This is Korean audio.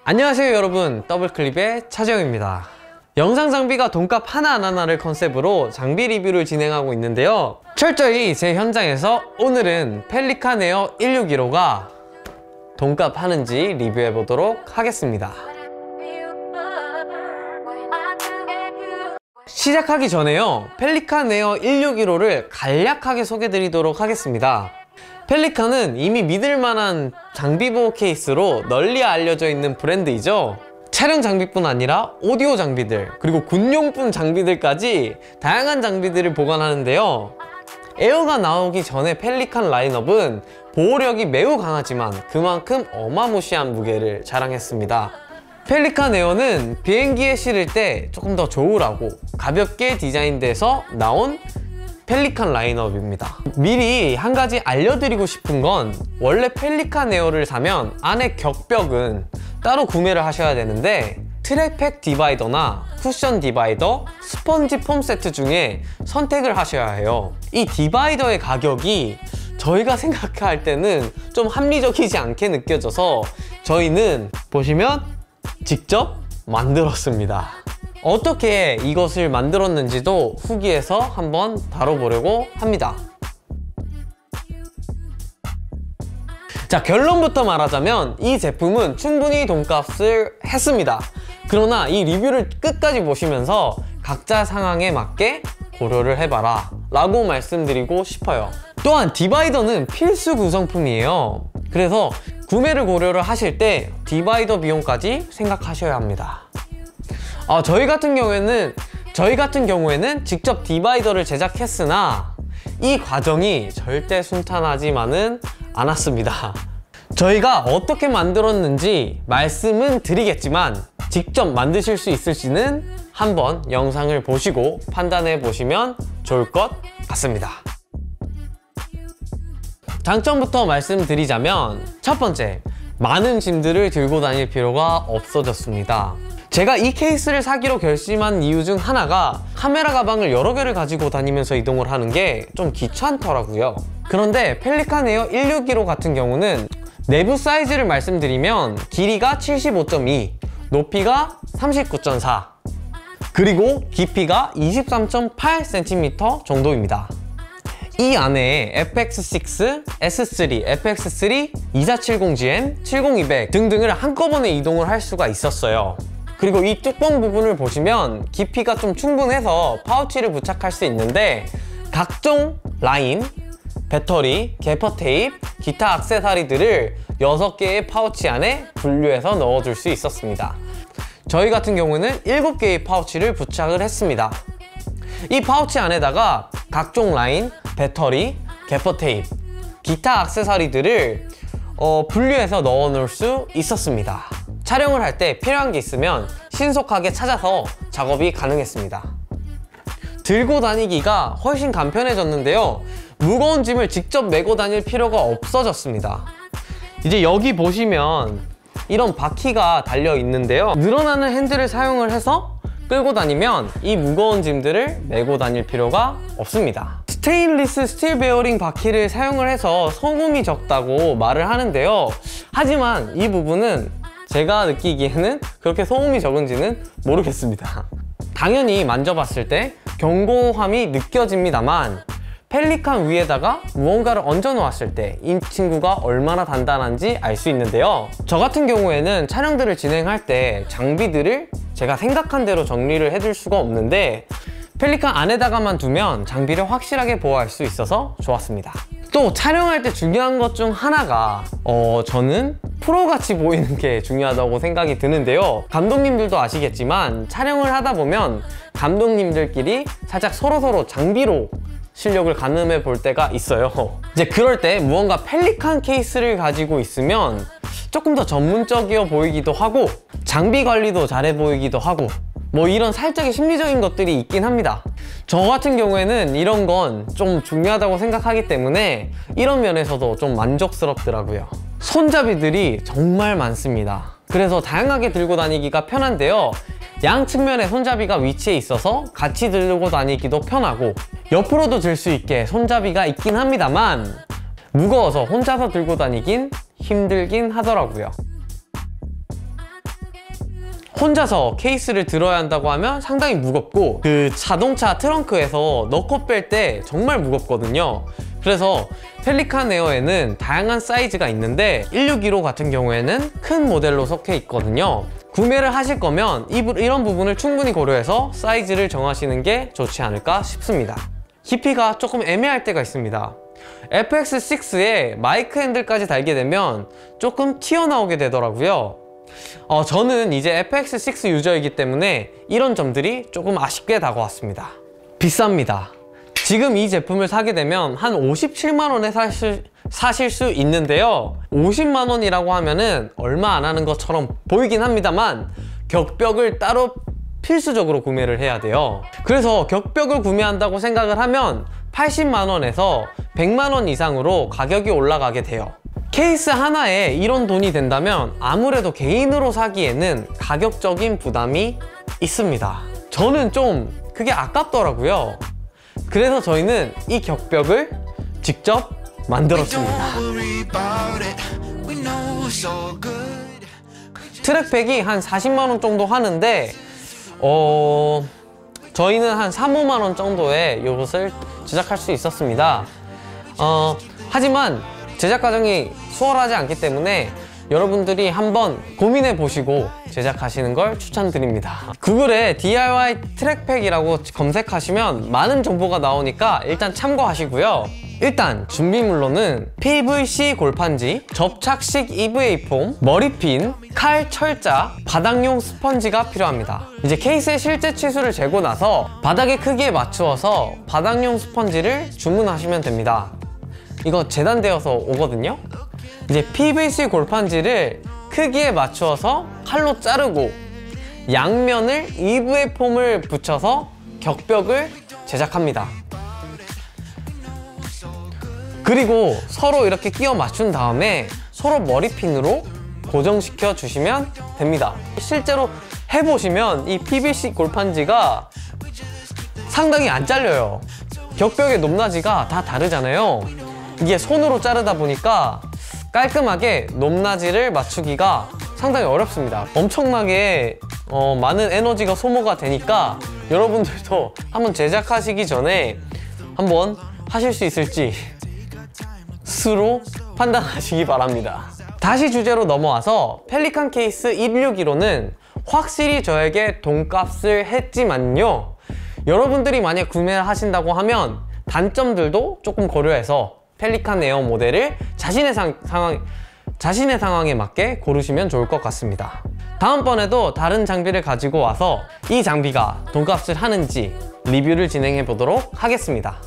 안녕하세요 여러분, 더블클립의 차재영입니다. 영상 장비가 돈값 하나하나를 컨셉으로 장비 리뷰를 진행하고 있는데요, 철저히 제 현장에서 오늘은 펠리칸 에어 161호가 돈값 하는지 리뷰해 보도록 하겠습니다. 시작하기 전에요, 펠리칸 에어 161호를 간략하게 소개해 드리도록 하겠습니다. 펠리칸은 이미 믿을만한 장비 보호 케이스로 널리 알려져 있는 브랜드이죠. 촬영 장비뿐 아니라 오디오 장비들, 그리고 군용품 장비들까지 다양한 장비들을 보관하는데요, 에어가 나오기 전에 펠리칸 라인업은 보호력이 매우 강하지만 그만큼 어마무시한 무게를 자랑했습니다. 펠리칸 에어는 비행기에 실을 때 조금 더 조우라고 가볍게 디자인돼서 나온 펠리칸 라인업입니다. 미리 한 가지 알려드리고 싶은 건, 원래 펠리칸 에어를 사면 안에 격벽은 따로 구매를 하셔야 되는데, 트랙팩 디바이더나 쿠션 디바이더, 스펀지 폼 세트 중에 선택을 하셔야 해요. 이 디바이더의 가격이 저희가 생각할 때는 좀 합리적이지 않게 느껴져서 저희는 보시면 직접 만들었습니다. 어떻게 이것을 만들었는지도 후기에서 한번 다뤄보려고 합니다. 자, 결론부터 말하자면 이 제품은 충분히 돈값을 했습니다. 그러나 이 리뷰를 끝까지 보시면서 각자 상황에 맞게 고려를 해봐라 라고 말씀드리고 싶어요. 또한 디바이더는 필수 구성품이에요. 그래서 구매를 고려를 하실 때 디바이더 비용까지 생각하셔야 합니다. 저희 같은 경우에는 직접 디바이더를 제작했으나 이 과정이 절대 순탄하지만은 않았습니다. 저희가 어떻게 만들었는지 말씀은 드리겠지만 직접 만드실 수 있을지는 한번 영상을 보시고 판단해 보시면 좋을 것 같습니다. 장점부터 말씀드리자면, 첫 번째, 많은 짐들을 들고 다닐 필요가 없어졌습니다. 제가 이 케이스를 사기로 결심한 이유 중 하나가 카메라 가방을 여러 개를 가지고 다니면서 이동을 하는 게 좀 귀찮더라고요. 그런데 펠리칸 에어 161호 같은 경우는 내부 사이즈를 말씀드리면 길이가 75.2, 높이가 39.4, 그리고 깊이가 23.8cm 정도입니다. 이 안에 FX6, S3, FX3, 2470GM, 70200 등등을 한꺼번에 이동을 할 수가 있었어요. 그리고 이 뚜껑 부분을 보시면 깊이가 좀 충분해서 파우치를 부착할 수 있는데, 각종 라인, 배터리, 개퍼 테이프, 기타 액세서리들을 6개의 파우치 안에 분류해서 넣어줄 수 있었습니다. 저희 같은 경우는 7개의 파우치를 부착을 했습니다. 이 파우치 안에다가 각종 라인, 배터리, 개퍼 테이프, 기타 액세서리들을 분류해서 넣어 놓을 수 있었습니다. 촬영을 할 때 필요한 게 있으면 신속하게 찾아서 작업이 가능했습니다. 들고 다니기가 훨씬 간편해졌는데요, 무거운 짐을 직접 메고 다닐 필요가 없어졌습니다. 이제 여기 보시면 이런 바퀴가 달려 있는데요, 늘어나는 핸들을 사용을 해서 끌고 다니면 이 무거운 짐들을 메고 다닐 필요가 없습니다. 스테인리스 스틸 베어링 바퀴를 사용을 해서 소음이 적다고 말을 하는데요, 하지만 이 부분은 제가 느끼기에는 그렇게 소음이 적은지는 모르겠습니다. 당연히 만져봤을 때 견고함이 느껴집니다만, 펠리칸 위에다가 무언가를 얹어 놓았을 때 이 친구가 얼마나 단단한지 알 수 있는데요, 저 같은 경우에는 촬영들을 진행할 때 장비들을 제가 생각한 대로 정리를 해줄 수가 없는데, 펠리칸 안에다가만 두면 장비를 확실하게 보호할 수 있어서 좋았습니다. 또 촬영할 때 중요한 것 중 하나가 저는 프로같이 보이는 게 중요하다고 생각이 드는데요, 감독님들도 아시겠지만 촬영을 하다 보면 감독님들끼리 살짝 서로서로 장비로 실력을 가늠해 볼 때가 있어요. 이제 그럴 때 무언가 펠리칸 케이스를 가지고 있으면 조금 더 전문적이어 보이기도 하고 장비 관리도 잘해 보이기도 하고 뭐 이런 살짝의 심리적인 것들이 있긴 합니다. 저 같은 경우에는 이런 건 좀 중요하다고 생각하기 때문에 이런 면에서도 좀 만족스럽더라고요. 손잡이들이 정말 많습니다. 그래서 다양하게 들고 다니기가 편한데요, 양 측면에 손잡이가 위치해 있어서 같이 들고 다니기도 편하고, 옆으로도 들 수 있게 손잡이가 있긴 합니다만 무거워서 혼자서 들고 다니긴 힘들긴 하더라고요. 혼자서 케이스를 들어야 한다고 하면 상당히 무겁고 그 자동차 트렁크에서 넣고 뺄 때 정말 무겁거든요. 그래서 펠리칸 에어에는 다양한 사이즈가 있는데 162로 같은 경우에는 큰 모델로 속해 있거든요. 구매를 하실 거면 이런 부분을 충분히 고려해서 사이즈를 정하시는 게 좋지 않을까 싶습니다. 깊이가 조금 애매할 때가 있습니다. FX6에 마이크 핸들까지 달게 되면 조금 튀어나오게 되더라고요. 저는 이제 FX6 유저이기 때문에 이런 점들이 조금 아쉽게 다가왔습니다. 비쌉니다. 지금 이 제품을 사게 되면 한 57만원에 사실 수 있는데요. 50만원이라고 하면은 얼마 안 하는 것처럼 보이긴 합니다만 격벽을 따로 필수적으로 구매를 해야 돼요. 그래서 격벽을 구매한다고 생각을 하면 80만원에서 100만원 이상으로 가격이 올라가게 돼요. 케이스 하나에 이런 돈이 된다면 아무래도 개인으로 사기에는 가격적인 부담이 있습니다. 저는 좀 그게 아깝더라고요. 그래서 저희는 이 격벽을 직접 만들었습니다. 트랙팩이 한 40만원 정도 하는데 저희는 한 3, 5만원 정도의 이것을 제작할 수 있었습니다. 하지만 제작 과정이 수월하지 않기 때문에 여러분들이 한번 고민해 보시고 제작하시는 걸 추천드립니다. 구글에 DIY 트랙팩이라고 검색하시면 많은 정보가 나오니까 일단 참고하시고요. 일단 준비물로는 PVC 골판지, 접착식 EVA 폼, 머리핀, 칼, 철자, 바닥용 스펀지가 필요합니다. 이제 케이스의 실제 치수를 재고 나서 바닥의 크기에 맞추어서 바닥용 스펀지를 주문하시면 됩니다. 이거 재단되어서 오거든요. 이제 PVC 골판지를 크기에 맞추어서 칼로 자르고 양면을 EVA 폼을 붙여서 격벽을 제작합니다. 그리고 서로 이렇게 끼워 맞춘 다음에 서로 머리핀으로 고정시켜 주시면 됩니다. 실제로 해보시면 이 PVC 골판지가 상당히 안 잘려요. 격벽의 높낮이가 다 다르잖아요. 이게 손으로 자르다 보니까 깔끔하게 높낮이를 맞추기가 상당히 어렵습니다. 엄청나게 많은 에너지가 소모가 되니까 여러분들도 한번 제작하시기 전에 한번 하실 수 있을지 스스로 판단하시기 바랍니다. 다시 주제로 넘어와서 펠리칸 케이스 162로는 확실히 저에게 돈값을 했지만요, 여러분들이 만약 구매를 하신다고 하면 단점들도 조금 고려해서 펠리칸 에어 모델을 자신의 상황에 맞게 고르시면 좋을 것 같습니다. 다음번에도 다른 장비를 가지고 와서 이 장비가 돈값을 하는지 리뷰를 진행해 보도록 하겠습니다.